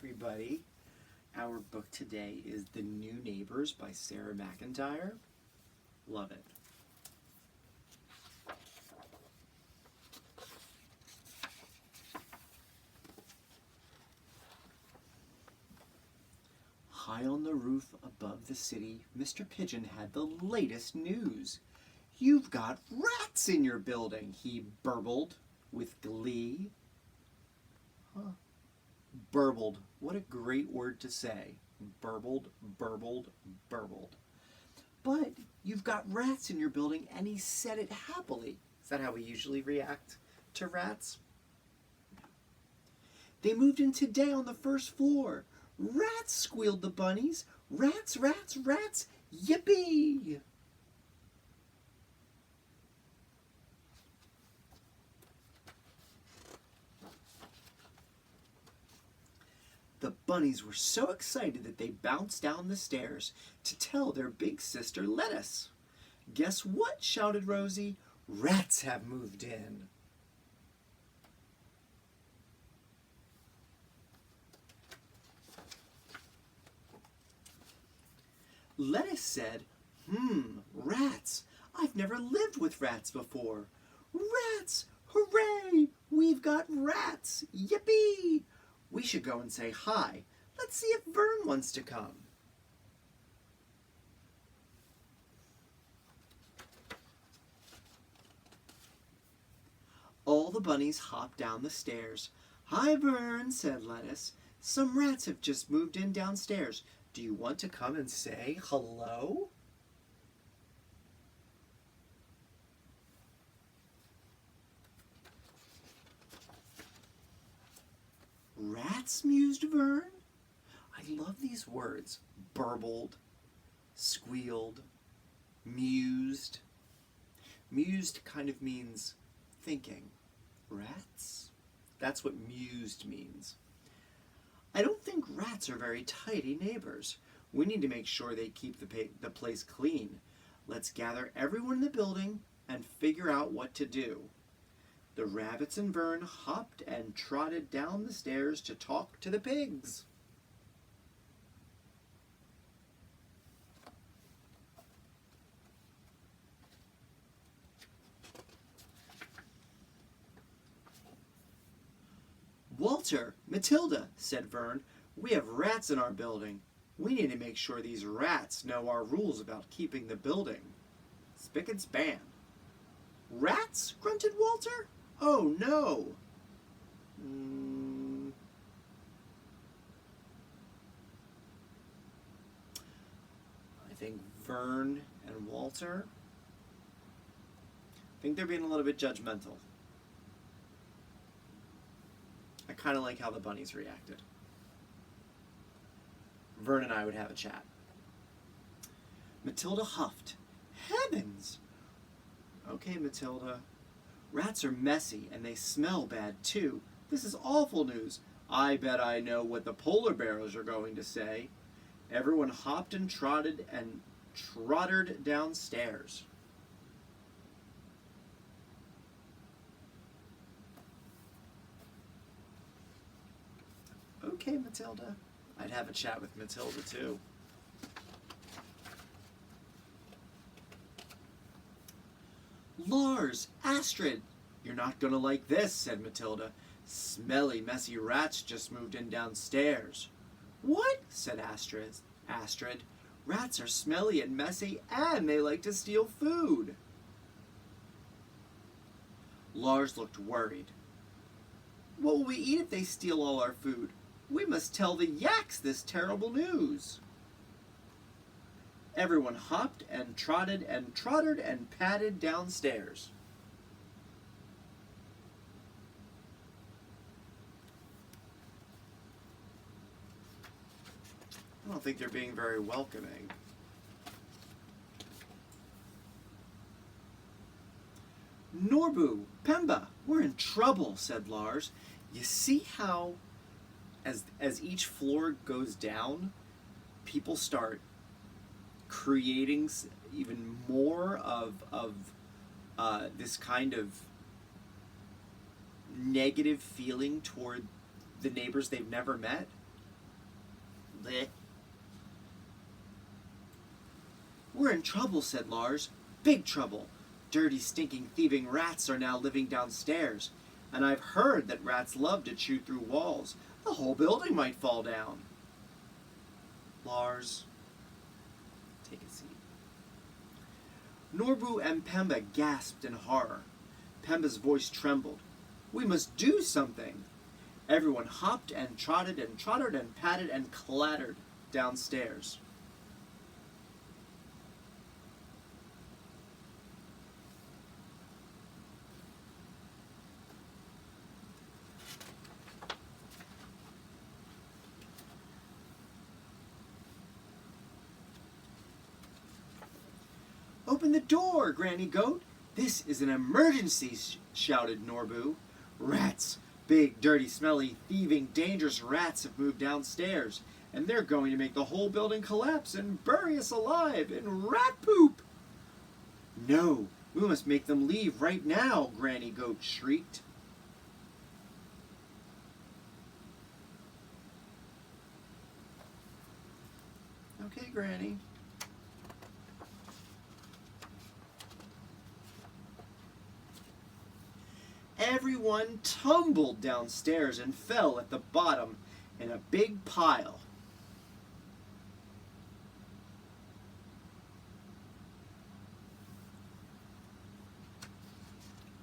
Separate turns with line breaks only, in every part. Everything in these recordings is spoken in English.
everybody. Our book today is The New Neighbors by Sarah McIntyre. Love it. High on the roof above the city, Mr. Pigeon had the latest news. "You've got rats in your building," he burbled with glee. Burbled. What a great word to say. Burbled, burbled, burbled. "But you've got rats in your building," and he said it happily. Is that how we usually react to rats? "They moved in today on the first floor. Rats," squealed the bunnies. "Rats, rats, rats! Yippee!" The bunnies were so excited that they bounced down the stairs to tell their big sister Lettuce. "Guess what?" shouted Rosie. "Rats have moved in." Lettuce said, Rats. I've never lived with rats before." "Rats! Hooray! We've got rats! Yippee! We should go and say hi. Let's see if Vern wants to come." All the bunnies hopped down the stairs. "Hi, Vern," said Lettuce. "Some rats have just moved in downstairs. Do you want to come and say hello?" "Rats?" mused Vern. I love these words. Burbled, squealed, mused. Mused kind of means thinking. Rats? That's what mused means. "I don't think rats are very tidy neighbors. We need to make sure they keep the place clean. Let's gather everyone in the building and figure out what to do." The rabbits and Vern hopped and trotted down the stairs to talk to the pigs. "Walter, Matilda," said Vern, "we have rats in our building. We need to make sure these rats know our rules about keeping the building spick and span." "Rats?" grunted Walter. "Oh no." I think Vern and Walter, I think they're being a little bit judgmental. I kind of like how the bunnies reacted. Vern and I would have a chat. Matilda huffed. "Heavens!" "Okay, Matilda. Rats are messy and they smell bad too. This is awful news. I bet I know what the polar bears are going to say." Everyone hopped and trotted downstairs. "Okay, Matilda." I'd have a chat with Matilda too. "Lars, Astrid, you're not going to like this," said Matilda. "Smelly, messy rats just moved in downstairs." "What?" said Astrid. "Rats are smelly and messy, and they like to steal food." Lars looked worried. "What will we eat if they steal all our food? We must tell the yaks this terrible news." Everyone hopped and trotted and padded downstairs. I don't think they're being very welcoming. "Norbu, Pemba, we're in trouble," said Lars. "You see how as each floor goes down, people start creating even more of this kind of negative feeling toward the neighbors they've never met? Bleh. We're in trouble, said Lars. Big trouble. Dirty, stinking, thieving rats are now living downstairs. And I've heard that rats love to chew through walls. The whole building might fall down. Lars, take a seat. Norbu and Pemba gasped in horror. Pemba's voice trembled. We must do something. Everyone hopped and trotted and trotted and patted and clattered downstairs. Open the door, Granny Goat. This is an emergency, shouted Norbu. Rats, big, dirty, smelly, thieving, dangerous rats have moved downstairs, and they're going to make the whole building collapse and bury us alive in rat poop. No, we must make them leave right now, Granny Goat shrieked. Okay, Granny. Everyone tumbled downstairs and fell at the bottom in a big pile.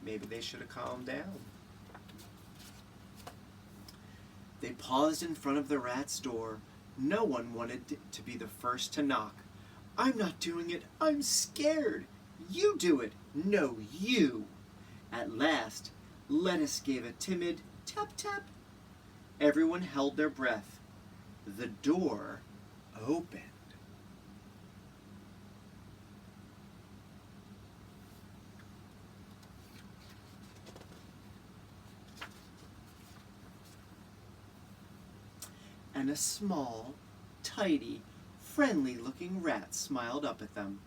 Maybe they should have calmed down. They paused in front of the rat's door. No one wanted to be the first to knock. I'm not doing it. I'm scared. You do it. No, you. At last, Lettuce gave a timid tap-tap. Everyone held their breath. The door opened. And a small, tidy, friendly-looking rat smiled up at them.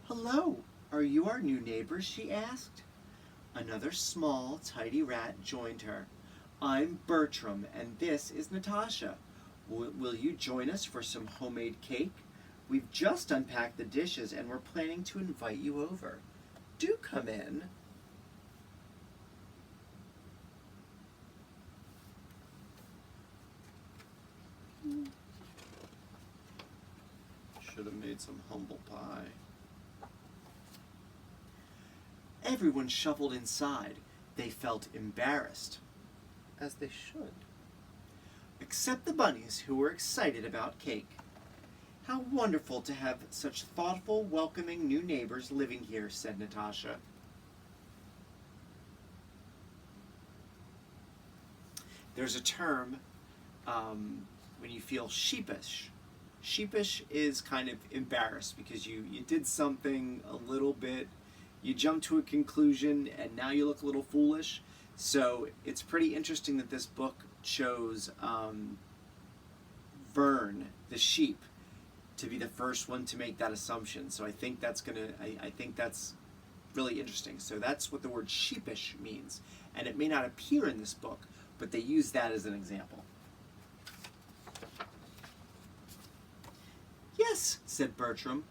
Hello, are you our new neighbors? She asked. Another small, tidy rat joined her. I'm Bertram, and this is Natasha. Will you join us for some homemade cake? We've just unpacked the dishes, and we're planning to invite you over. Do come in. Should have made some humble pie. Everyone shuffled inside. They felt embarrassed, as they should. Except the bunnies, who were excited about cake. How wonderful to have such thoughtful, welcoming new neighbors living here, said Natasha. There's a term when you feel sheepish. Sheepish is kind of embarrassed because you did something a little bit, you jumped to a conclusion, and now you look a little foolish. So it's pretty interesting that this book chose Vern, the sheep, to be the first one to make that assumption. So I think that's I think that's really interesting. So that's what the word sheepish means. And it may not appear in this book, but they use that as an example. Yes, said Bertram.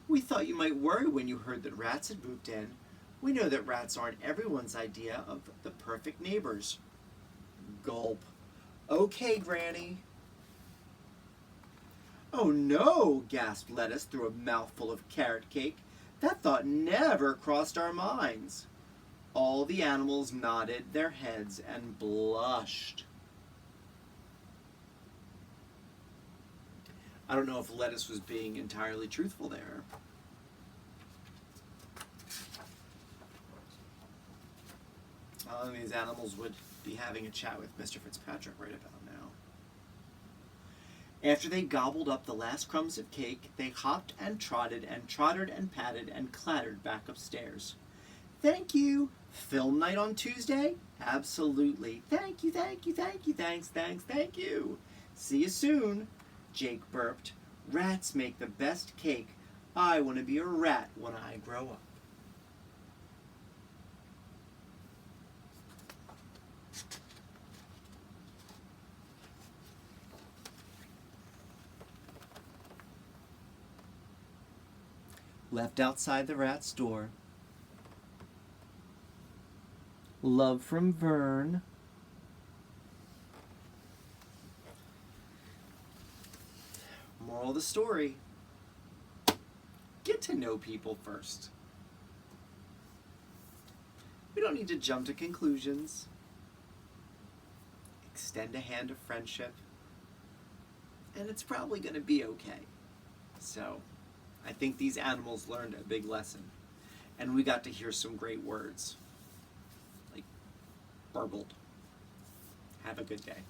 We thought you might worry when you heard that rats had moved in. We know that rats aren't everyone's idea of the perfect neighbors. Gulp. Okay, Granny. Oh no, gasped Lettuce through a mouthful of carrot cake. That thought never crossed our minds. All the animals nodded their heads and blushed. I don't know if Lettuce was being entirely truthful there. These animals would be having a chat with Mr. Fitzpatrick right about now. After they gobbled up the last crumbs of cake, they hopped and trotted and trotted and patted and clattered back upstairs. Thank you. Film night on Tuesday? Absolutely. Thank you, thank you, thank you, thanks, thank you. See you soon. Jake burped. Rats make the best cake. I want to be a rat when I grow up. left outside the rat's door. Love from Vern. Moral of the story, get to know people first. We don't need to jump to conclusions. Extend a hand of friendship, and it's probably going to be okay. So, I think these animals learned a big lesson, and we got to hear some great words, like burbled. Have a good day.